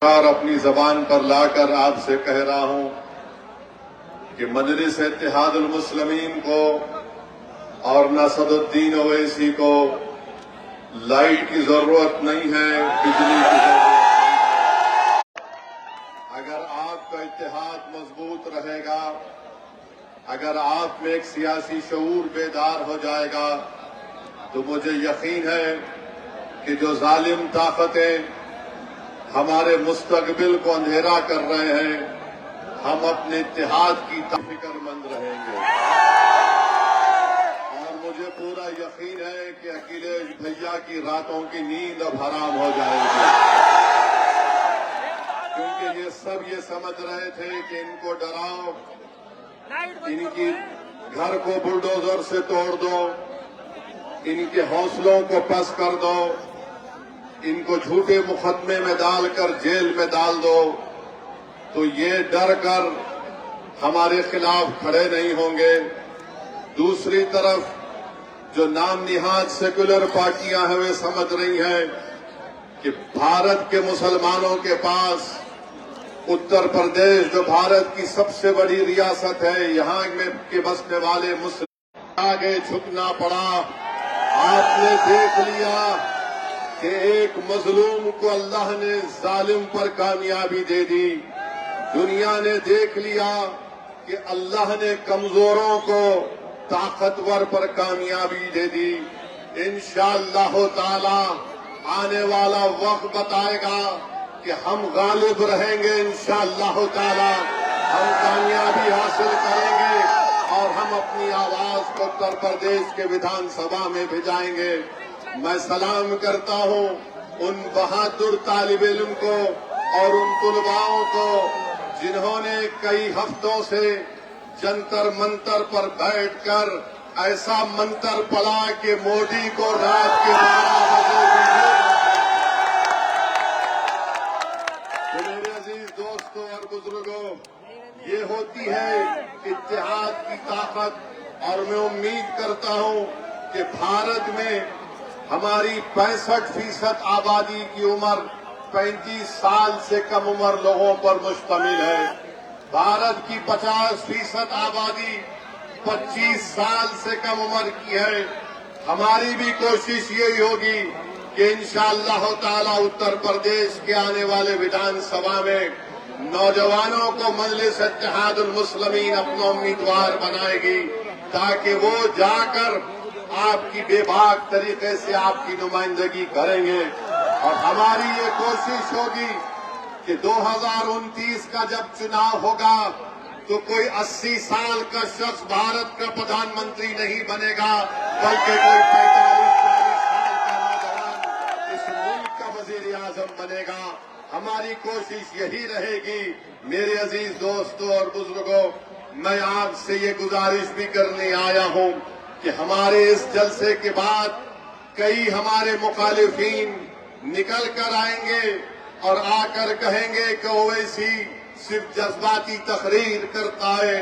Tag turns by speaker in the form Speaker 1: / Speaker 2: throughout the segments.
Speaker 1: اور اپنی زبان پر لا کر آپ سے کہہ رہا ہوں کہ مجلس اتحاد المسلمین کو اور نصد الدین اویسی کو لائٹ کی ضرورت نہیں ہے، بجلی کی ضرورت نہیں ہے۔ اگر آپ کا اتحاد مضبوط رہے گا، اگر آپ میں ایک سیاسی شعور بیدار ہو جائے گا تو مجھے یقین ہے کہ جو ظالم طاقتیں ہمارے مستقبل کو اندھیرا کر رہے ہیں، ہم اپنے اتحاد کی فکر مند رہیں گے۔ اور مجھے پورا یقین ہے کہ اکھلیش بھیا کی راتوں کی نیند اب حرام ہو جائے گی، کیونکہ یہ سب یہ سمجھ رہے تھے کہ ان کو ڈراؤ، ان کی گھر کو بلڈوزر سے توڑ دو، ان کے حوصلوں کو پس کر دو، ان کو جھوٹے مقدمے میں ڈال کر جیل میں ڈال دو، تو یہ ڈر کر ہمارے خلاف کھڑے نہیں ہوں گے۔ دوسری طرف جو نام نہاد سیکولر پارٹیاں ہیں وہ سمجھ رہی ہیں کہ بھارت کے مسلمانوں کے پاس اتر پردیش جو بھارت کی سب سے بڑی ریاست ہے، یہاں میں کے بسنے والے مسلم آگے جھکنا پڑا۔ آپ نے دیکھ لیا کہ ایک مظلوم کو اللہ نے ظالم پر کامیابی دے دی، دنیا نے دیکھ لیا کہ اللہ نے کمزوروں کو طاقتور پر کامیابی دے دی۔ انشاءاللہ تعالی آنے والا وقت بتائے گا کہ ہم غالب رہیں گے، انشاءاللہ تعالی ہم کامیابی حاصل کریں گے اور ہم اپنی آواز کو اتر پردیش کے ویدھان سبھا میں بھیجائیں گے۔ میں سلام کرتا ہوں ان بہادر طالب علم کو اور ان طلباؤں کو جنہوں نے کئی ہفتوں سے جنتر منتر پر بیٹھ کر ایسا منتر پڑا کہ مودی کو رات کے 12 بجے بھی میرے عزیز دوستوں اور بزرگوں، یہ ہوتی ہے اتحاد کی طاقت۔ اور میں امید کرتا ہوں کہ بھارت میں ہماری 65% آبادی کی عمر 35 سال سے کم عمر لوگوں پر مشتمل ہے۔ بھارت کی 50% آبادی 25 سال سے کم عمر کی ہے۔ ہماری بھی کوشش یہی ہوگی کہ انشاءاللہ تعالی اتر پردیش کے آنے والے ویدھان سبھا میں نوجوانوں کو مجلس اتحاد المسلمین اپنا امیدوار بنائے گی، تاکہ وہ جا کر آپ کی بے باک طریقے سے آپ کی نمائندگی کریں گے۔ اور ہماری یہ کوشش ہوگی کہ 2029 کا جب چناؤ ہوگا تو کوئی 80 سال کا شخص بھارت کا پردھان منتری نہیں بنے گا، بلکہ کوئی 45-40 سال کا نوجوان اس ملک کا وزیر اعظم بنے گا۔ ہماری کوشش یہی رہے گی۔ میرے عزیز دوستوں اور بزرگوں، میں آپ سے یہ گزارش بھی کرنے آیا ہوں کہ ہمارے اس جلسے کے بعد کئی ہمارے مخالفین نکل کر آئیں گے اور آ کر کہیں گے کہ اویسی صرف جذباتی تقریر کرتا ہے،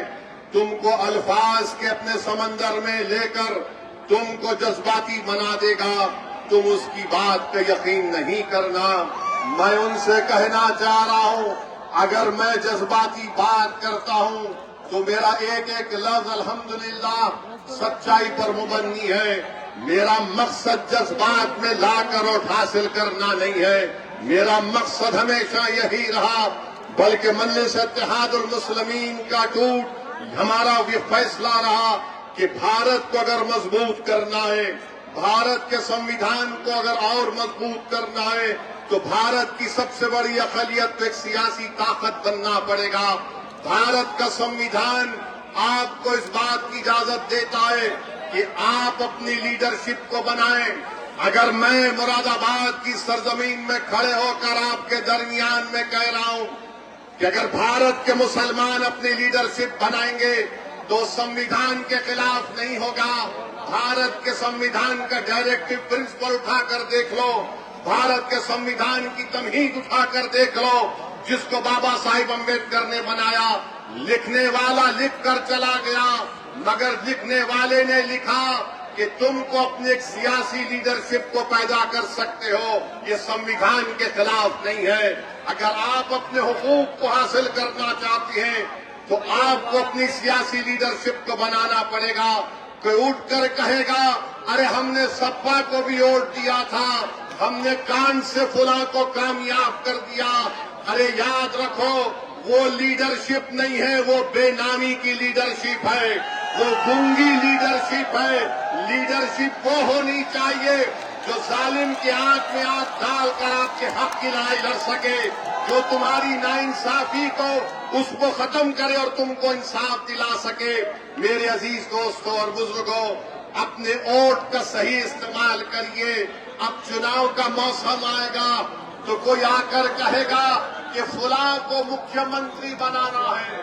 Speaker 1: تم کو الفاظ کے اپنے سمندر میں لے کر تم کو جذباتی بنا دے گا، تم اس کی بات پہ یقین نہیں کرنا۔ میں ان سے کہنا چاہ رہا ہوں، اگر میں جذباتی بات کرتا ہوں تو میرا ایک ایک لفظ الحمدللہ سچائی پر مبنی ہے۔ میرا مقصد جذبات میں لا کر اٹھ حاصل کرنا نہیں ہے، میرا مقصد ہمیشہ یہی رہا، بلکہ مجلس اتحاد المسلمین کا ٹوٹ ہمارا یہ فیصلہ رہا کہ بھارت کو اگر مضبوط کرنا ہے، بھارت کے سنویدھان کو اگر اور مضبوط کرنا ہے تو بھارت کی سب سے بڑی اقلیت کو ایک سیاسی طاقت بننا پڑے گا۔ بھارت کا سنویدھان آپ کو اس بات کی اجازت دیتا ہے کہ آپ اپنی لیڈرشپ کو بنائیں۔ اگر میں مراد آباد کی سرزمین میں کھڑے ہو کر آپ کے درمیان میں کہہ رہا ہوں کہ اگر بھارت کے مسلمان اپنی لیڈرشپ بنائیں گے تو سنویدھان کے خلاف نہیں ہوگا۔ بھارت کے سنویدھان کا ڈائریکٹو پرنسپل اٹھا کر دیکھ لو، بھارت کے سنویدھان کی تمہید اٹھا کر دیکھ لو، جس کو بابا صاحب امبیڈکر نے بنایا۔ لکھنے والا لکھ کر چلا گیا، مگر لکھنے والے نے لکھا کہ تم کو اپنی ایک سیاسی لیڈرشپ کو پیدا کر سکتے ہو، یہ سنویدھان کے خلاف نہیں ہے۔ اگر آپ اپنے حقوق کو حاصل کرنا چاہتے ہیں تو آپ کو اپنی سیاسی لیڈرشپ کو بنانا پڑے گا. کوئی اٹھ کر کہے گا ارے ہم نے سپا کو بھی ووٹ دیا تھا, ہم نے کان سے فلاں کو کامیاب کر دیا. ارے یاد رکھو وہ لیڈرشپ نہیں ہے, وہ بے نامی کی لیڈرشپ ہے, وہ گنگی لیڈرشپ ہے. لیڈرشپ وہ ہونی چاہیے جو ظالم کی آنکھ میں آنکھ ڈال کر آپ کے حق کی لڑائی لڑ سکے, جو تمہاری ناانصافی کو اس کو ختم کرے اور تم کو انصاف دلا سکے. میرے عزیز دوستوں اور بزرگوں, اپنے ووٹ کا صحیح استعمال کریے. اب چناؤ کا موسم آئے گا تو کوئی آ کر کہے گا کہ فلاں کو مکھیہ منتری بنانا ہے,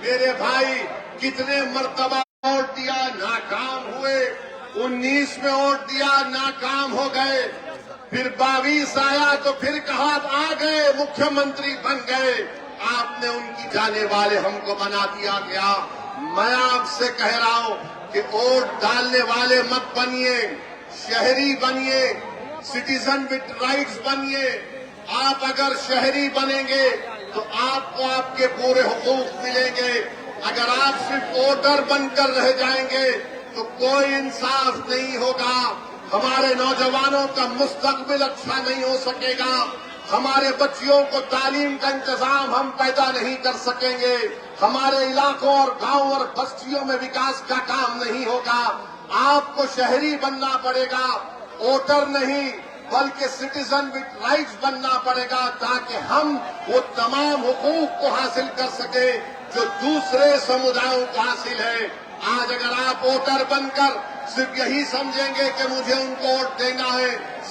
Speaker 1: میرے بھائی کتنے مرتبہ ووٹ دیا, ناکام ہوئے. 19 میں ووٹ دیا, ناکام ہو گئے. پھر 22 آیا تو پھر کہا آ گئے, مکھیہ منتری بن گئے. آپ نے ان کی جانے والے ہم کو بنا دیا گیا. میں آپ سے کہہ رہا ہوں کہ ووٹ ڈالنے والے مت بنیے, شہری بنیے, سٹیزن وتھ رائٹس بنیے. آپ اگر شہری بنیں گے تو آپ کو آپ کے پورے حقوق ملیں گے. اگر آپ صرف ووٹر بن کر رہ جائیں گے تو کوئی انصاف نہیں ہوگا. ہمارے نوجوانوں کا مستقبل اچھا نہیں ہو سکے گا. ہمارے بچیوں کو تعلیم کا انتظام ہم پیدا نہیں کر سکیں گے. ہمارے علاقوں اور گاؤں اور بستیوں میں وکاس کا کام نہیں ہوگا. آپ کو شہری بننا پڑے گا, ووٹر نہیں بلکہ سٹیزن وتھ رائٹس بننا پڑے گا, تاکہ ہم وہ تمام حقوق کو حاصل کر سکیں جو دوسرے سمودایوں کو حاصل ہے. آج اگر آپ ووٹر بن کر صرف یہی سمجھیں گے کہ مجھے ان کو ووٹ دینا ہے,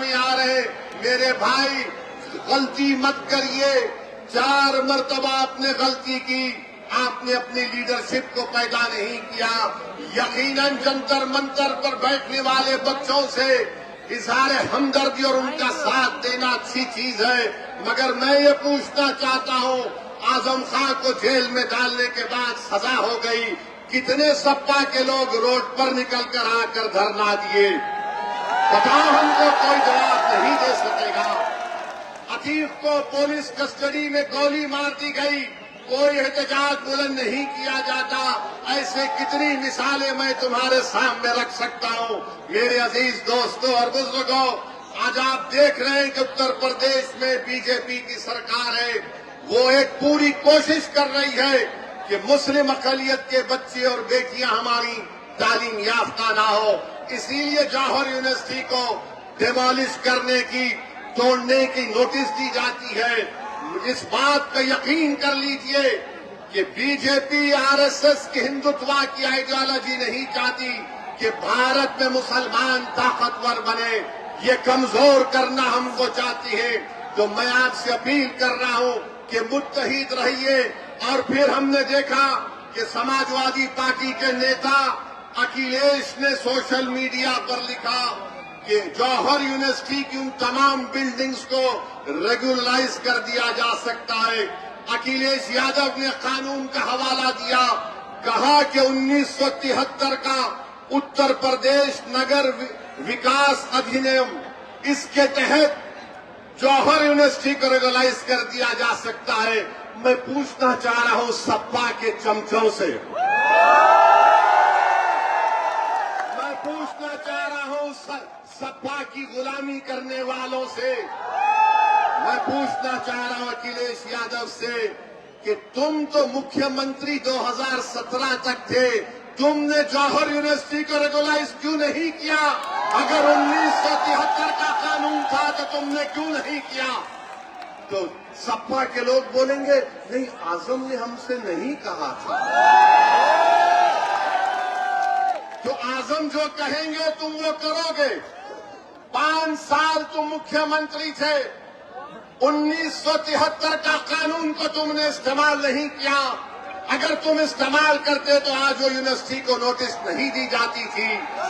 Speaker 1: میں آ رہے, میرے بھائی غلطی مت کریے. 4 مرتبہ آپ نے غلطی کی, آپ نے اپنی لیڈرشپ کو پیدا نہیں کیا. یقیناً جنتر منتر پر بیٹھنے والے بچوں سے اظہار ہمدردی اور ان کا ساتھ دینا اچھی چیز ہے, مگر میں یہ پوچھنا چاہتا ہوں, اعظم خان کو جیل میں ڈالنے کے بعد سزا ہو گئی, کتنے سپا کے لوگ روڈ پر نکل کر آ کر دھرنا دیے؟ بتاؤ, ہم کو کوئی جواب نہیں دے سکے گا. عتیق کو پولیس کسٹڈی میں گولی مار دی گئی, کوئی احتجاج بلند نہیں کیا جاتا. ایسے کتنی مثالیں میں تمہارے سامنے رکھ سکتا ہوں. میرے عزیز دوستوں اور بزرگوں, آج آپ دیکھ رہے ہیں کہ اتر پردیش میں بی جے پی کی سرکار ہے. وہ ایک پوری کوشش کر رہی ہے کہ مسلم اقلیت کے بچے اور بیٹیاں ہماری تعلیم یافتہ نہ ہو. اسی لیے جوہر یونیورسٹی کو ڈیمالش کرنے کی, توڑنے کی نوٹس دی جاتی ہے. اس بات کا یقین کر لیجئے کہ B J P R S S کی ہندوتوا کی آئیڈیالوجی نہیں چاہتی کہ بھارت میں مسلمان طاقتور بنے. یہ کمزور کرنا ہم کو چاہتی ہے. تو میں آپ سے اپیل کر رہا ہوں کہ متحد رہیے. اور پھر ہم نے دیکھا کہ سماجوادی پارٹی کے نیتا اکھلیش نے سوشل میڈیا پر لکھا کہ جوہر یونیورسٹی کی ان تمام بلڈنگز کو ریگولرائز کر دیا جا سکتا ہے. اکھلیش یادو نے قانون کا حوالہ دیا, کہا کہ 1973 کا اتر پردیش نگر وکاس ادھینیم, اس کے تحت جوہر یونیورسٹی کو ریگولرائز کر دیا جا سکتا ہے. میں پوچھنا چاہ رہا ہوں سپا کے چمچوں سے, میں پوچھنا چاہ رہا ہوں سپا کی غلامی کرنے والوں سے, میں پوچھنا چاہ رہا ہوں اکھلیش یادو سے کہ تم تو مکھیہ منتری 2017 تک تھے, تم نے جوہر یونیورسٹی کو ریگولرائز کیوں نہیں کیا؟ اگر 1973 کا قانون تھا تو تم نے کیوں نہیں کیا؟ تو سپا کے لوگ بولیں گے نہیں, اعظم نے ہم سے نہیں کہا تھا. تو اعظم جو کہیں گے تم وہ کرو گے. 5 سال تم مکھیہ منتری تھے, 1973 کا قانون کو تم نے استعمال نہیں کیا. اگر تم استعمال کرتے تو آج وہ یونیورسٹی کو نوٹس نہیں دی جاتی تھی.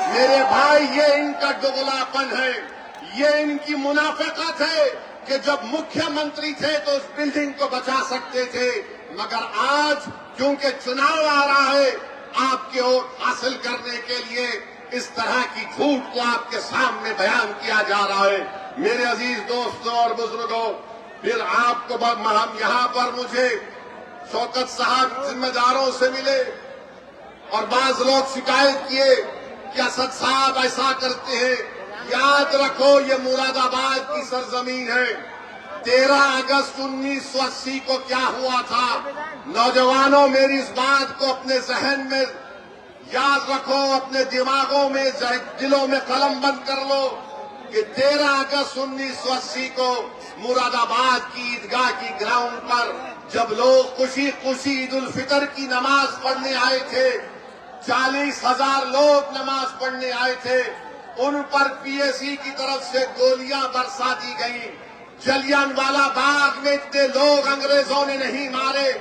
Speaker 1: میرے بھائی, یہ ان کا دوغلاپن ہے, یہ ان کی منافقت ہے کہ جب مکھیہ منتری تھے تو اس بلڈنگ کو بچا سکتے تھے, مگر آج کیونکہ چناؤ آ رہا ہے, آپ کے ووٹ حاصل کرنے کے لیے اس طرح کی جھوٹ کو آپ کے سامنے بیان کیا جا رہا ہے. میرے عزیز دوستوں اور بزرگوں، پھر آپ کو ہم یہاں پر مجھے شوکت صاحب ذمہ داروں سے ملے اور بعض لوگ شکایت کیے کہ اسد صاحب ایسا کرتے ہیں. یاد رکھو یہ مراد آباد کی سرزمین ہے. 13 اگست 1980 کو کیا ہوا تھا؟ نوجوانوں، میری اس بات کو اپنے ذہن میں یاد رکھو، اپنے دماغوں میں، دلوں میں قلم بند کر لو کہ 13 اگست 1980 کو مراد آباد کی عیدگاہ کی گراؤنڈ پر جب لوگ خوشی خوشی عید الفطر کی نماز پڑھنے آئے تھے، 40,000 لوگ نماز پڑھنے آئے تھے، ان پر پی ایس ای کی طرف سے گولیاں برسا دی گئیں. جلیان والا باغ میں اتنے لوگ انگریزوں نے نہیں مارے،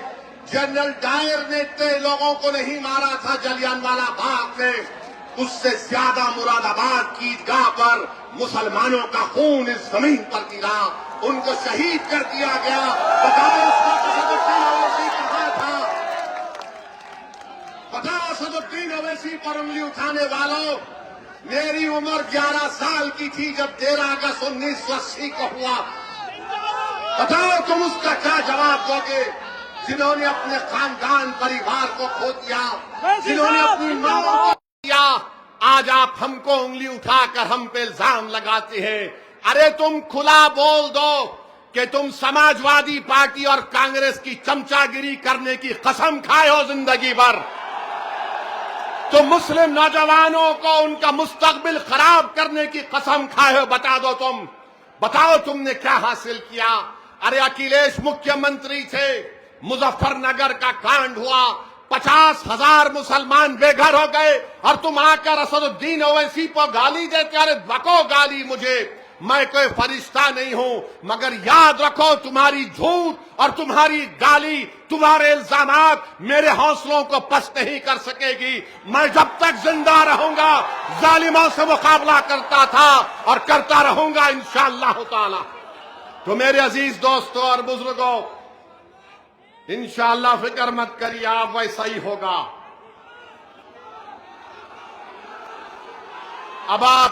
Speaker 1: جنرل ڈائر نے اتنے لوگوں کو نہیں مارا تھا جلیان والا باغ میں. اس سے زیادہ مراد آباد کی عیدگاہ پر مسلمانوں کا خون اس زمین پر گرا، ان کو شہید کر دیا گیا. بتاؤ اس وقت اسد الدین اویسی کہاں تھا؟ بتاؤ اسد الدین اویسی پر انگلی اٹھانے والوں، میری عمر 11 سال کی تھی جب 13 اگست 1980 کو ہوا. بتاؤ تم اس کا کیا جواب دو گے؟ جنہوں نے اپنے خاندان پریوار کو کھو دیا، جنہوں نے اپنی ماں کو کھو دیا، آج آپ ہم کو انگلی اٹھا کر ہم پہ الزام لگاتے ہیں. ارے تم کھلا بول دو کہ تم سماجوادی پارٹی اور کانگریس کی چمچا گیری کرنے کی قسم کھائے ہو زندگی بھر. تو مسلم نوجوانوں کو ان کا مستقبل خراب کرنے کی قسم کھائے ہو. بتا دو تم، بتاؤ تم نے کیا حاصل کیا؟ ارے اکھلیش مکھیہ منتری تھے، مظفر نگر کا کانڈ ہوا، 50,000 مسلمان بے گھر ہو گئے، اور تم آ کر اسد الدین اویسی کو گالی دیتے. ارے بکو گالی مجھے، میں کوئی فرشتہ نہیں ہوں، مگر یاد رکھو تمہاری جھوٹ اور تمہاری گالی، تمہارے الزامات میرے حوصلوں کو پست نہیں کر سکے گی. میں جب تک زندہ رہوں گا ظالموں سے مقابلہ کرتا تھا اور کرتا رہوں گا انشاءاللہ تعالی. تو میرے عزیز دوستوں اور بزرگوں، انشاءاللہ فکر مت کریے، آپ ویسا ہی ہوگا. اب آپ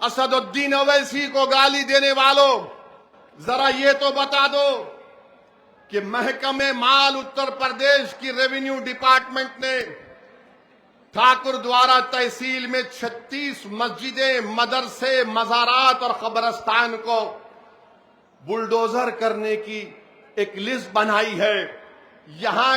Speaker 1: اسد الدین اویسی کو گالی دینے والوں، ذرا یہ تو بتا دو کہ محکمہ مال اتر پردیش کی ریونیو ڈپارٹمنٹ نے ٹھاکر دوارا تحصیل میں 36 مسجدیں، مدرسے، مزارات اور قبرستان کو بلڈوزر کرنے کی ایک لسٹ بنائی ہے. یہاں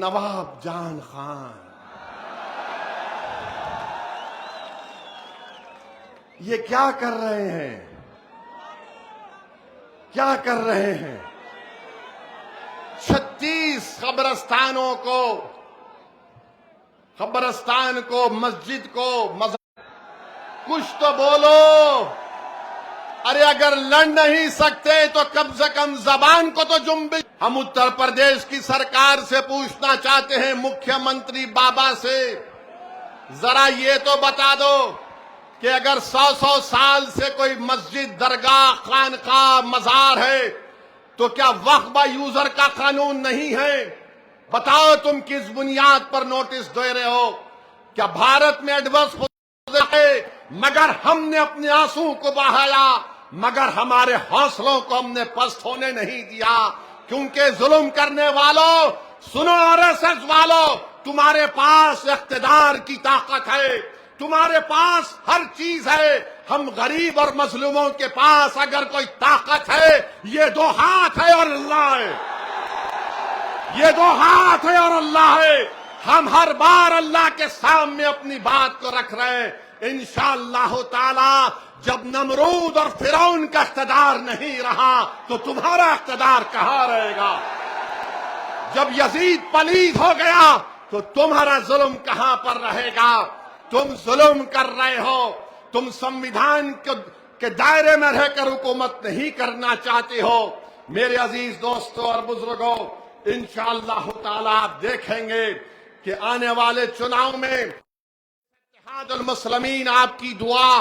Speaker 1: نواب جان خان. یہ کیا کر رہے ہیں؟ کیا کر رہے ہیں؟ 36 قبرستان کو، مسجد کو، کچھ تو بولو. ارے اگر لڑ نہیں سکتے تو کم سے کم زبان کو تو جنبش. ہم اتر پردیش کی سرکار سے پوچھنا چاہتے ہیں، مکھیہ منتری بابا سے، ذرا یہ تو بتا دو کہ اگر 100 سال سے کوئی مسجد، درگاہ، خانقاہ، مزار ہے تو کیا وقف یوزر کا قانون نہیں ہے؟ بتاؤ تم کس بنیاد پر نوٹس دے رہے ہو؟ کیا بھارت میں ایڈورس ہے؟ مگر ہم نے اپنے آنسو کو بہایا، مگر ہمارے حوصلوں کو ہم نے پست ہونے نہیں دیا. کیونکہ ظلم کرنے والوں، سنو RSS والوں، تمہارے پاس اقتدار کی طاقت ہے، تمہارے پاس ہر چیز ہے. ہم غریب اور مظلوموں کے پاس اگر کوئی طاقت ہے، یہ 2 ہاتھ ہے اور اللہ ہے. یہ 2 ہاتھ ہے اور اللہ ہے. ہم ہر بار اللہ کے سامنے اپنی بات کو رکھ رہے ہیں. انشاءاللہ تعالی جب نمرود اور فرعون کا اقتدار نہیں رہا تو تمہارا اقتدار کہاں رہے گا؟ جب یزید پلید ہو گیا تو تمہارا ظلم کہاں پر رہے گا؟ تم ظلم کر رہے ہو. تم سمویدھان کے دائرے میں رہ کر حکومت نہیں کرنا چاہتے ہو. میرے عزیز دوستوں اور بزرگوں، انشاءاللہ تعالی آپ دیکھیں گے کہ آنے والے چناؤ میں اتحاد المسلمین، آپ کی دعا،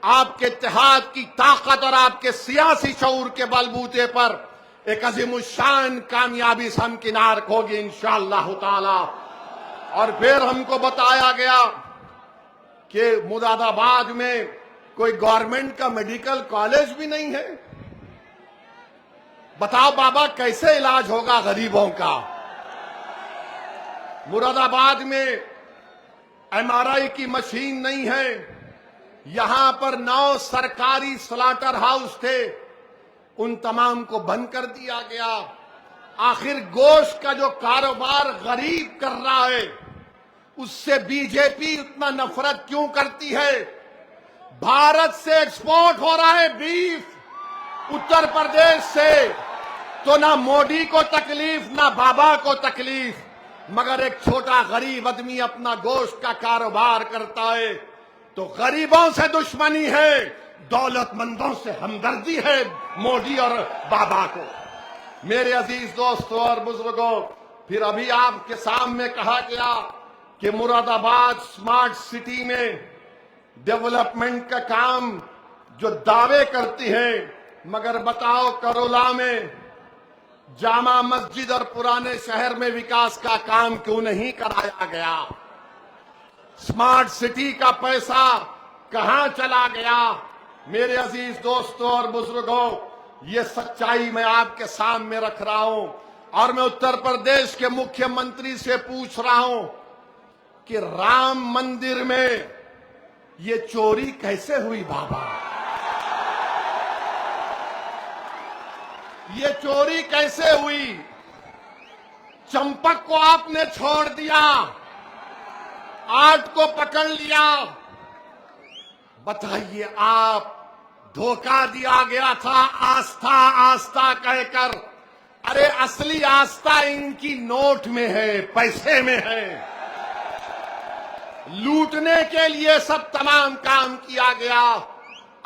Speaker 1: آپ کے اتحاد کی طاقت اور آپ کے سیاسی شعور کے بلبوتے پر
Speaker 2: ایک عظیم الشان کامیابی سے ہمکنار ہوگی انشاءاللہ تعالی۔ اور پھر ہم کو بتایا گیا کہ مراد آباد میں کوئی گورنمنٹ کا میڈیکل کالج بھی نہیں ہے۔ بتاؤ بابا کیسے علاج ہوگا غریبوں کا؟ مراد آباد میں ایم آر آئی کی مشین نہیں ہے۔ یہاں پر 9 سرکاری سلاٹر ہاؤس تھے، ان تمام کو بند کر دیا گیا۔ آخر گوشت کا جو کاروبار غریب کر رہا ہے اس سے بی جے پی اتنا نفرت کیوں کرتی ہے؟ بھارت سے ایکسپورٹ ہو رہا ہے بیف اتر پردیش سے، تو نہ مودی کو تکلیف نہ بابا کو تکلیف، مگر ایک چھوٹا غریب آدمی اپنا گوشت کا کاروبار کرتا ہے تو غریبوں سے دشمنی ہے، دولت مندوں سے ہمدردی ہے مودی اور بابا کو۔ میرے عزیز دوستوں اور بزرگوں، پھر ابھی آپ کے سامنے کہا گیا کہ مراد آباد سمارٹ سٹی میں ڈیولپمنٹ کا کام جو دعوے کرتی ہے، مگر بتاؤ کرولا میں جامع مسجد اور پرانے شہر میں وکاس کا کام کیوں نہیں کرایا گیا؟ سمارٹ سٹی کا پیسہ کہاں چلا گیا؟ میرے عزیز دوستوں اور بزرگوں، یہ سچائی میں آپ کے سامنے رکھ رہا ہوں، اور میں اتر پردیش کے مکھیہ منتری سے پوچھ رہا ہوں کہ رام مندر میں یہ چوری کیسے ہوئی بابا؟ یہ چوری کیسے ہوئی؟ چمپک کو آپ نے چھوڑ دیا، آرٹ کو پکڑ لیا۔ بتائیے، آپ دھوکہ دیا گیا تھا آستھا آستھا کہہ کر، ارے اصلی آستھا ان کی نوٹ میں ہے، پیسے میں ہے۔ لوٹنے کے لیے سب تمام کام کیا گیا۔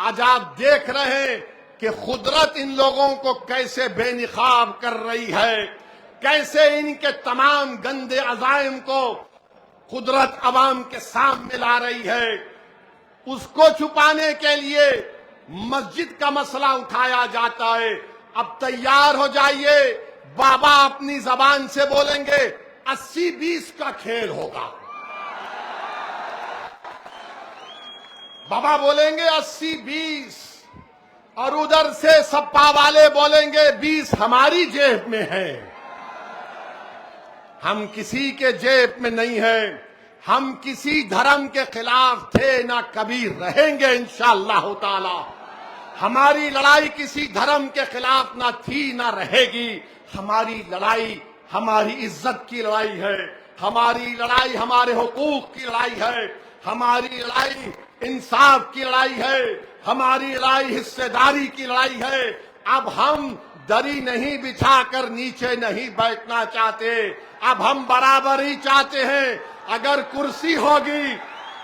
Speaker 2: آج آپ دیکھ رہے ہیں کہ قدرت ان لوگوں کو کیسے بے نقاب کر رہی ہے، کیسے ان کے تمام گندے عزائم کو قدرت عوام کے سامنے لا رہی ہے۔ اس کو چھپانے کے لیے مسجد کا مسئلہ اٹھایا جاتا ہے۔ اب تیار ہو جائیے، بابا اپنی زبان سے بولیں گے 80-20 کا کھیل ہوگا۔ بابا بولیں گے 80-20، اور ادھر سے سپا والے بولیں گے 20 ہماری جیب میں ہے۔ ہم کسی کے جیب میں نہیں ہیں، ہم کسی دھرم کے خلاف تھے نہ کبھی رہیں گے انشاءاللہ تعالی۔ ہماری لڑائی کسی دھرم کے خلاف نہ تھی نہ رہے گی۔ ہماری لڑائی ہماری عزت کی لڑائی ہے، ہماری لڑائی ہمارے حقوق کی لڑائی ہے، ہماری لڑائی انصاف کی لڑائی ہے، ہماری لڑائی حصے داری کی لڑائی ہے۔ اب ہم دری نہیں بچھا کر نیچے نہیں بیٹھنا چاہتے، اب ہم برابری چاہتے ہیں۔ اگر کرسی ہوگی،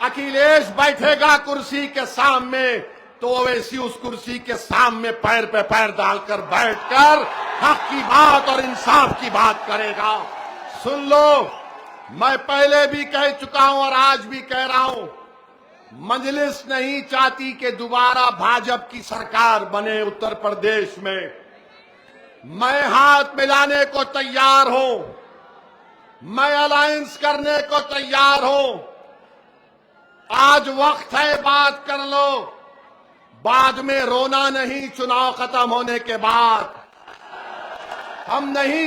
Speaker 2: اکھلیش بیٹھے گا کرسی کے سامنے، تو ویسی اس کرسی کے سامنے پیر پہ پیر ڈال کر بیٹھ کر حق کی بات اور انصاف کی بات کرے گا۔ سن لو، میں پہلے بھی کہہ چکا ہوں اور آج بھی کہہ رہا ہوں، مجلس نہیں چاہتی کہ دوبارہ بھاجپ کی سرکار بنے اتر پردیش میں۔ میں ہاتھ ملانے کو تیار ہوں، میں الائنس کرنے کو تیار ہوں۔ آج وقت ہے، بات کر لو، بعد میں رونا نہیں چناؤ ختم ہونے کے بعد۔ ہم نہیں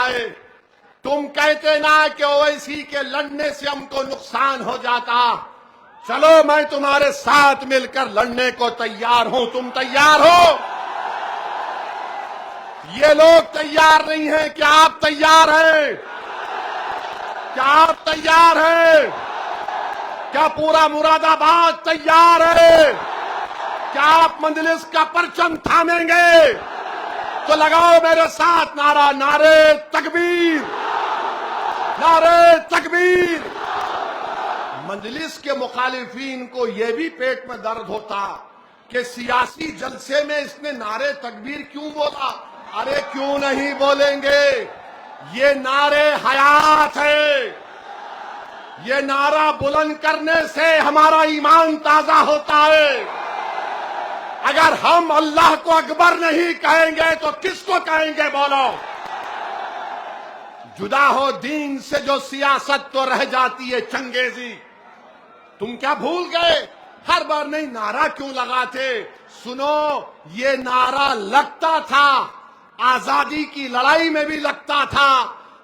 Speaker 2: آئے۔ تم کہتے نا کہ اویسی کے لڑنے سے ہم کو نقصان ہو جاتا، چلو میں تمہارے ساتھ مل کر لڑنے کو تیار ہوں۔ تم تیار ہو؟ یہ لوگ تیار نہیں ہیں، کیا آپ تیار ہیں؟ کیا آپ تیار ہیں؟ کیا پورا مراد آباد تیار ہے؟ کیا آپ مجلس کا پرچم تھامیں گے؟ تو لگاؤ میرے ساتھ نعرہ، نعرے تکبیر، نعرے تکبیر۔ مجلس کے مخالفین کو یہ بھی پیٹ میں درد ہوتا کہ سیاسی جلسے میں اس نے نعرے تکبیر کیوں بولا؟ ارے کیوں نہیں بولیں گے؟ یہ نعرے حیات ہے، یہ نعرہ بلند کرنے سے ہمارا ایمان تازہ ہوتا ہے۔ اگر ہم اللہ کو اکبر نہیں کہیں گے تو کس کو کہیں گے بولو؟ جدا ہو دین سے جو سیاست تو رہ جاتی ہے چنگیزی. تم کیا بھول گئے؟ ہر بار نہیں نعرہ کیوں لگاتے؟ سنو، یہ نعرہ لگتا تھا، آزادی کی لڑائی میں بھی لگتا تھا،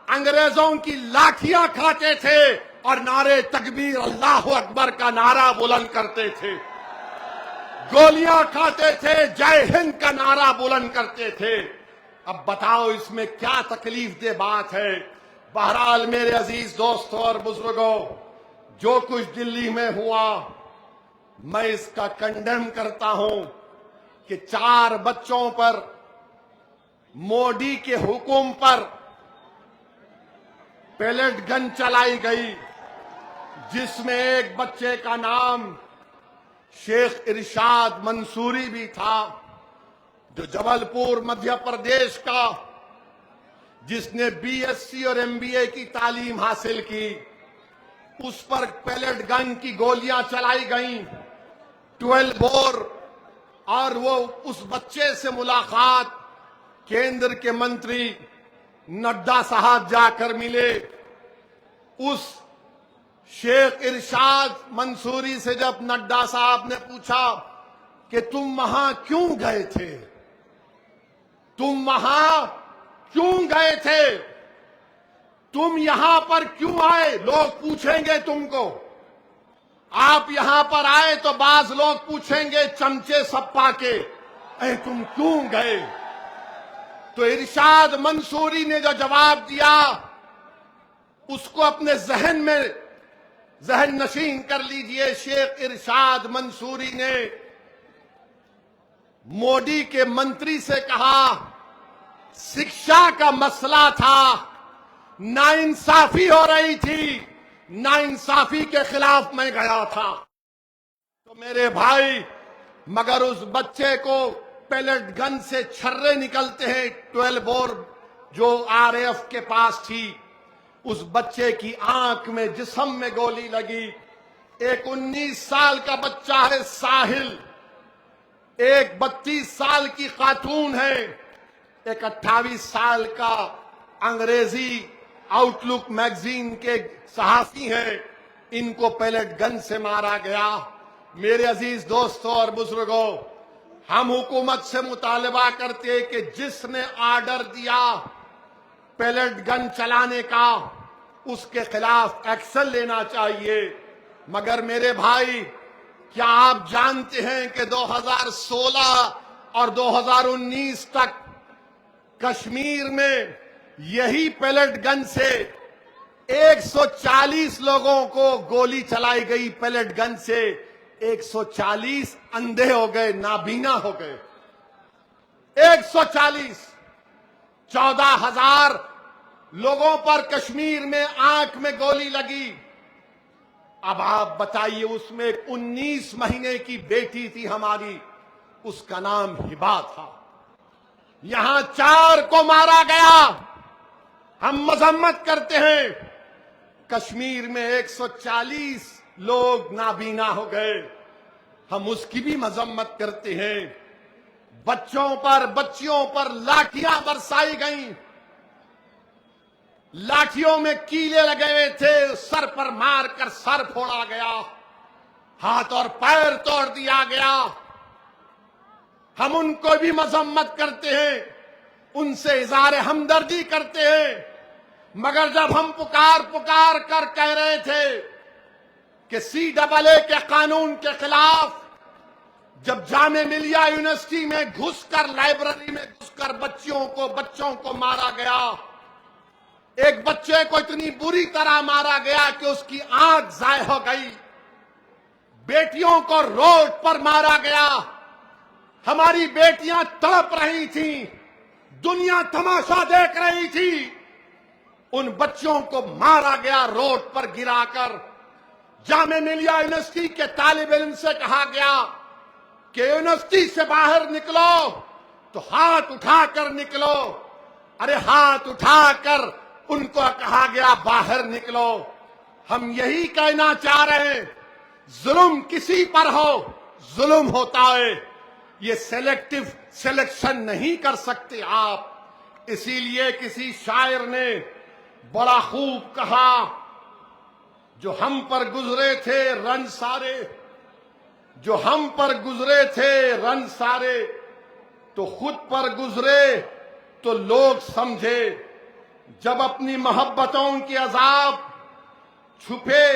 Speaker 2: انگریزوں کی لاٹھیاں کھاتے تھے اور نعرے تکبیر اللہ اکبر کا نعرہ بلند کرتے تھے، گولیاں کھاتے تھے، جے ہند کا نعرہ بلند کرتے تھے. اب بتاؤ اس میں کیا تکلیف دہ بات ہے؟ بہرحال میرے عزیز دوستوں اور بزرگوں، جو کچھ دلی میں ہوا میں اس کا کنڈیم کرتا ہوں کہ 4 بچوں پر مودی کے حکم پر پیلٹ گن چلائی گئی، جس میں ایک بچے کا نام شیخ ارشاد منصوری بھی تھا، جو جبل پور مدھیہ پردیش کا، جس نے BSc اور MBA کی تعلیم حاصل کی. اس پر پیلٹ گن کی گولیاں چلائی گئیں، 12 بور. اور وہ اس بچے سے ملاقات کیندر کے منتری نڈا صاحب جا کر ملے. اس شیخ ارشاد منصوری سے جب نڈا صاحب نے پوچھا کہ تم وہاں کیوں گئے تھے، تم وہاں کیوں گئے تھے، تم یہاں پر کیوں آئے، لوگ پوچھیں گے تم کو. آپ یہاں پر آئے تو بعض لوگ پوچھیں گے چمچے سپا کے، اے تم کیوں گئے؟ تو ارشاد منصوری نے جو جواب دیا اس کو اپنے ذہن میں ذہن نشین کر لیجئے. شیخ ارشاد منصوری نے مودی کے منتری سے کہا شکشا کا مسئلہ تھا، ناانصافی ہو رہی تھی، ناانصافی کے خلاف میں گیا تھا. تو میرے بھائی، مگر اس بچے کو پیلٹ گن سے چھرے نکلتے ہیں، 12 بور جو RAF کے پاس تھی. اس بچے کی آنکھ میں، جسم میں گولی لگی. ایک 19 سال کا بچہ ہے ساحل، ایک 32 سال کی خاتون ہے، ایک 28 سال کا انگریزی آؤٹ لک میگزین کے صحافی ہیں. ان کو پیلٹ گن سے مارا گیا. میرے عزیز دوستوں اور بزرگوں، ہم حکومت سے مطالبہ کرتے کہ جس نے آرڈر دیا پیلٹ گن چلانے کا، اس کے خلاف ایکشن لینا چاہیے. مگر میرے بھائی، کیا آپ جانتے ہیں کہ 2016 اور 2019 تک کشمیر میں یہی پیلٹ گن سے 140 لوگوں کو گولی چلائی گئی. پیلٹ گن سے 140 اندھے ہو گئے، نابینا ہو گئے. 140، 14,000 لوگوں پر کشمیر میں آنکھ میں گولی لگی. اب آپ بتائیے، اس میں 19 مہینے کی بیٹی تھی ہماری، اس کا نام ہبا تھا. یہاں 4 کو مارا گیا. ہم مذمت کرتے ہیں، کشمیر میں 140 لوگ نابینا ہو گئے، ہم اس کی بھی مذمت کرتے ہیں. بچوں پر، بچیوں پر لاٹھیاں برسائی گئیں، لاٹھیوں میں کیلے لگے ہوئے تھے، سر پر مار کر سر پھوڑا گیا، ہاتھ اور پیر توڑ دیا گیا. ہم ان کو بھی مذمت کرتے ہیں، ان سے اظہار ہمدردی کرتے ہیں. مگر جب ہم پکار کر کہہ رہے تھے کہ CAA کے قانون کے خلاف، جب جامعہ ملیہ یونیورسٹی میں گھس کر، لائبریری میں گھس کر بچوں کو مارا گیا، ایک بچے کو اتنی بری طرح مارا گیا کہ اس کی آنکھ ضائع ہو گئی، بیٹیوں کو روڈ پر مارا گیا، ہماری بیٹیاں تڑپ رہی تھیں، دنیا تماشا دیکھ رہی تھی، ان بچوں کو مارا گیا روڈ پر گرا کر. جامعہ ملیہ یونیورسٹی کے طالب علم سے کہا گیا کہ یونیورسٹی سے باہر نکلو تو ہاتھ اٹھا کر نکلو. ارے ہاتھ اٹھا کر ان کو کہا گیا باہر نکلو. ہم یہی کہنا چاہ رہے ہیں، ظلم کسی پر ہو ظلم ہوتا ہے، یہ سلیکٹو سلیکشن نہیں کر سکتے آپ. اسی لیے کسی شاعر نے بڑا خوب کہا، جو ہم پر گزرے تھے رن سارے، جو ہم پر گزرے تھے رن سارے، تو خود پر گزرے تو لوگ سمجھے. جب اپنی محبتوں کے عذاب چھپے،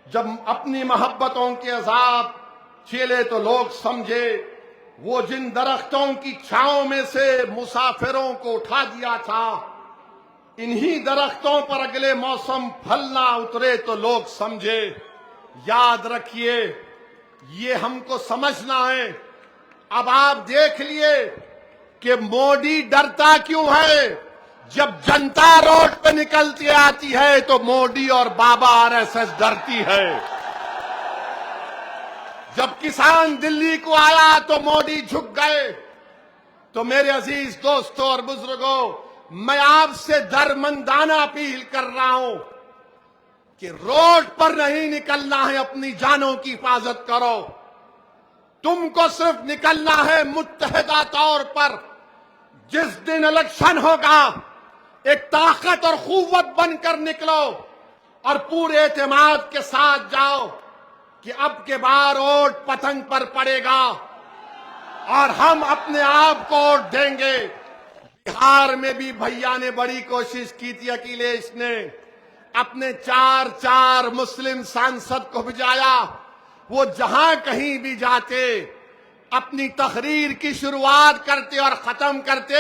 Speaker 2: جب اپنی محبتوں کے عذاب چیلے تو لوگ سمجھے. وہ جن درختوں کی چھاؤں میں سے مسافروں کو اٹھا دیا تھا، انہی درختوں پر اگلے موسم پھل نہ اترے تو لوگ سمجھے. یاد رکھیے، یہ ہم کو سمجھنا ہے. اب آپ دیکھ لیے کہ مودی ڈرتا کیوں ہے. جب جنتا روڈ پہ نکلتی آتی ہے تو مودی اور بابا RSS ڈرتی ہے. جب کسان دلی کو آیا تو مودی جھک گئے. تو میرے عزیز دوستوں اور بزرگوں، میں آپ سے درمندانہ اپیل کر رہا ہوں کہ روڈ پر نہیں نکلنا ہے، اپنی جانوں کی حفاظت کرو. تم کو صرف نکلنا ہے متحدہ طور پر. جس دن الیکشن ہوگا ایک طاقت اور قوت بن کر نکلو اور پورے اعتماد کے ساتھ جاؤ کہ اب کے بار ووٹ پتنگ پر پڑے گا اور ہم اپنے آپ کو ووٹ دیں گے. بہار میں بھی بھیا نے بڑی کوشش کی تھی، اکھلیش نے اپنے چار مسلم سانسد کو بھجایا. وہ جہاں کہیں بھی جاتے اپنی تقریر کی شروعات کرتے اور ختم کرتے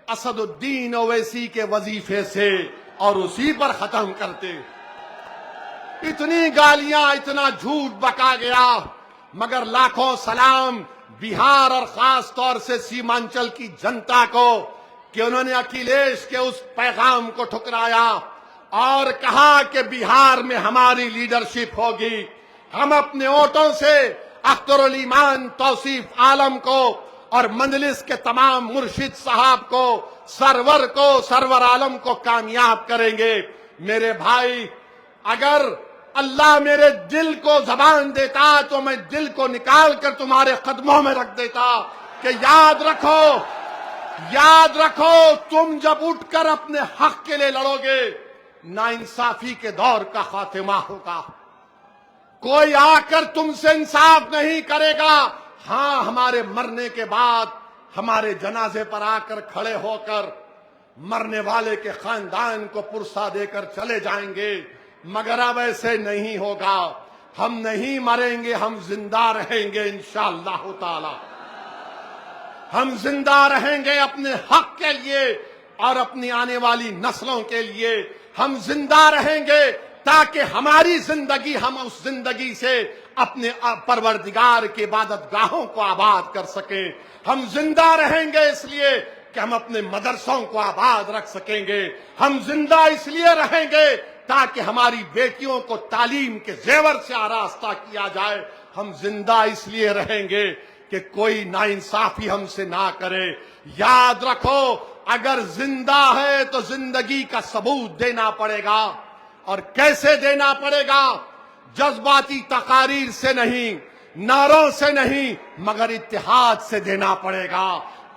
Speaker 2: اسد الدین اویسی کے وظیفے سے اور اسی پر ختم کرتے. اتنی گالیاں، اتنا جھوٹ بکا گیا، مگر لاکھوں سلام بہار اور خاص طور سے سیمانچل کی جنتا کو کہ انہوں نے اکھلیش کے اس پیغام کو ٹھکرایا اور کہا کہ بہار میں ہماری لیڈرشپ ہوگی. ہم اپنے ووٹوں سے اختر الایمان توصیف عالم کو اور مجلس کے تمام مرشد صاحب کو، سرور عالم کو کامیاب کریں گے. میرے بھائی، اگر اللہ میرے دل کو زبان دیتا تو میں دل کو نکال کر تمہارے قدموں میں رکھ دیتا کہ یاد رکھو تم جب اٹھ کر اپنے حق کے لیے لڑو گے، ناانصافی کے دور کا خاتمہ ہوگا. کوئی آ کر تم سے انصاف نہیں کرے گا. ہاں، ہمارے مرنے کے بعد ہمارے جنازے پر آ کر کھڑے ہو کر مرنے والے کے خاندان کو پرسہ دے کر چلے جائیں گے، مگر اب ایسے نہیں ہوگا. ہم نہیں مریں گے، ہم زندہ رہیں گے انشاءاللہ تعالی. ہم زندہ رہیں گے اپنے حق کے لیے اور اپنی آنے والی نسلوں کے لیے. ہم زندہ رہیں گے تاکہ ہماری زندگی، ہم اس زندگی سے اپنے پروردگار کی عبادت گاہوں کو آباد کر سکیں. ہم زندہ رہیں گے اس لیے کہ ہم اپنے مدرسوں کو آباد رکھ سکیں گے. ہم زندہ اس لیے رہیں گے تاکہ ہماری بیٹیوں کو تعلیم کے زیور سے آراستہ کیا جائے. ہم زندہ اس لیے رہیں گے کہ کوئی ناانصافی ہم سے نہ کرے. یاد رکھو، اگر زندہ ہے تو زندگی کا ثبوت دینا پڑے گا. اور کیسے دینا پڑے گا؟ جذباتی تقاریر سے نہیں، نعروں سے نہیں، مگر اتحاد سے دینا پڑے گا.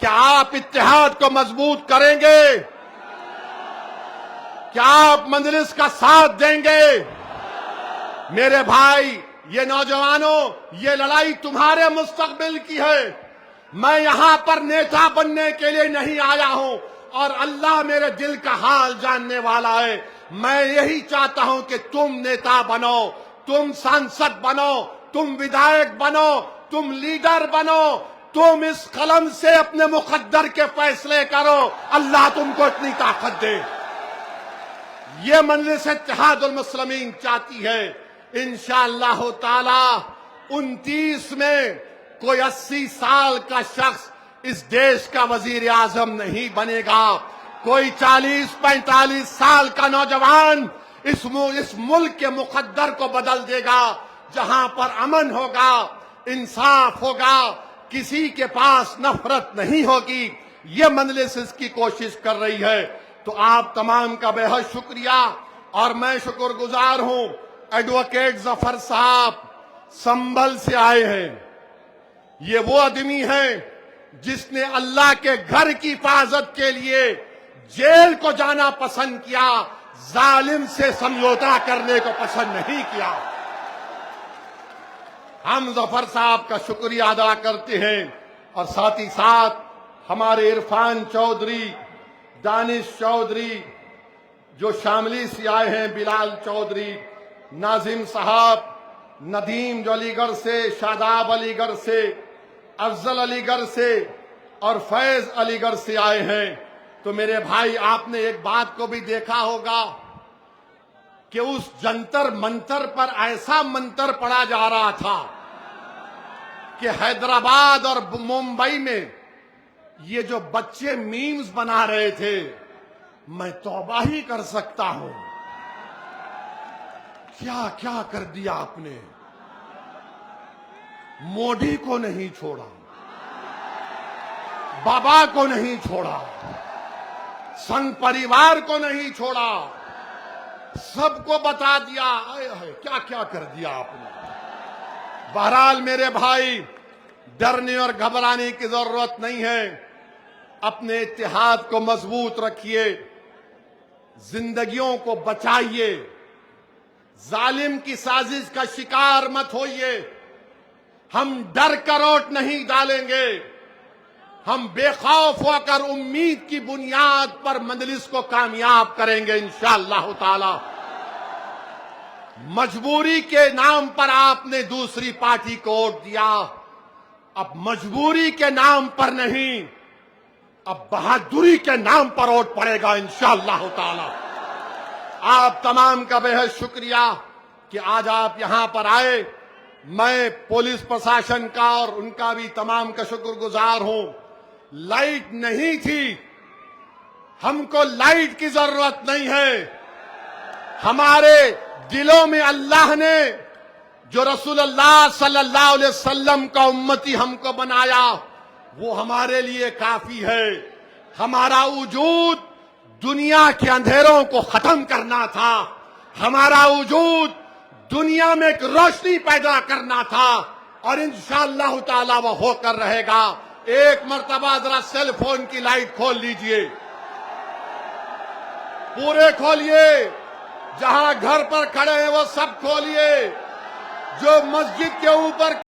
Speaker 2: کیا آپ اتحاد کو مضبوط کریں گے؟ کیا آپ مجلس کا ساتھ دیں گے؟ میرے بھائی، یہ نوجوانوں، یہ لڑائی تمہارے مستقبل کی ہے. میں یہاں پر نیتا بننے کے لیے نہیں آیا ہوں، اور اللہ میرے دل کا حال جاننے والا ہے. میں یہی چاہتا ہوں کہ تم نیتا بنو، تم سانسد بنو، تم ودھائک بنو، تم لیڈر بنو. تم اس قلم سے اپنے مقدر کے فیصلے کرو. اللہ تم کو اتنی طاقت دے. یہ مجلس اتحاد المسلمین چاہتی ہے. انشاءاللہ تعالی 29 میں کوئی 80 سال کا شخص اس دیش کا وزیر اعظم نہیں بنے گا. کوئی 40-45 سال کا نوجوان اس ملک کے مقدر کو بدل دے گا. جہاں پر امن ہوگا، انصاف ہوگا، کسی کے پاس نفرت نہیں ہوگی. یہ مجلس اس کی کوشش کر رہی ہے. تو آپ تمام کا بے حد شکریہ، اور میں شکر گزار ہوں. ایڈوکیٹ ظفر صاحب سنبھل سے آئے ہیں. یہ وہ آدمی ہے جس نے اللہ کے گھر کی حفاظت کے لیے جیل کو جانا پسند کیا، ظالم سے سمجھوتا کرنے کو پسند نہیں کیا۔ ہم ظفر صاحب کا شکریہ ادا کرتے ہیں، اور ساتھ ہی ساتھ ہمارے عرفان چودھری، دانش چودھری جو شاملی سے آئے ہیں، بلال چودھری، ناظم صاحب، ندیم جو علی گڑھ سے، شاداب علی گڑھ سے، افضل علی گڑھ سے اور فیض علی گڑھ سے آئے ہیں۔ تو میرے بھائی، آپ نے ایک بات کو بھی دیکھا ہوگا کہ اس جنتر منتر پر ایسا منتر پڑا جا رہا تھا کہ حیدرآباد اور ممبئی میں یہ جو بچے میمز بنا رہے تھے، میں توبہ ہی کر سکتا ہوں، کیا کیا کر دیا آپ نے۔ مودی کو نہیں چھوڑا، بابا کو نہیں چھوڑا، سنگ پریوار کو نہیں چھوڑا، سب کو بتا دیا۔ کیا کیا کر دیا آپ نے۔ بہرحال میرے بھائی، ڈرنے اور گھبرانے کی ضرورت نہیں ہے، اپنے اتحاد کو مضبوط رکھیے، زندگیوں کو بچائیے، ظالم کی سازش کا شکار مت ہوئیے۔ ہم ڈر کر ووٹ نہیں ڈالیں گے، ہم بے خوف ہو کر امید کی بنیاد پر مجلس کو کامیاب کریں گے انشاءاللہ تعالی۔ مجبوری کے نام پر آپ نے دوسری پارٹی کو ووٹ دیا، اب مجبوری کے نام پر نہیں، اب بہادری کے نام پر ووٹ پڑے گا انشاءاللہ تعالی۔ آپ تمام کا بے حد شکریہ کہ آج آپ یہاں پر آئے۔ میں پولیس پرشاسن کا اور ان کا بھی تمام کا شکر گزار ہوں۔ لائٹ نہیں تھی، ہم کو لائٹ کی ضرورت نہیں ہے، ہمارے دلوں میں اللہ نے جو رسول اللہ صلی اللہ علیہ وسلم کا امتی ہم کو بنایا، وہ ہمارے لیے کافی ہے۔ ہمارا وجود دنیا کے اندھیروں کو ختم کرنا تھا، ہمارا وجود دنیا میں ایک روشنی پیدا کرنا تھا، اور انشاءاللہ تعالی وہ ہو کر رہے گا۔ ایک مرتبہ ذرا سیل فون کی لائٹ کھول لیجئے، پورے کھولیے، جہاں گھر پر کھڑے ہیں وہ سب کھولیے، جو مسجد کے اوپر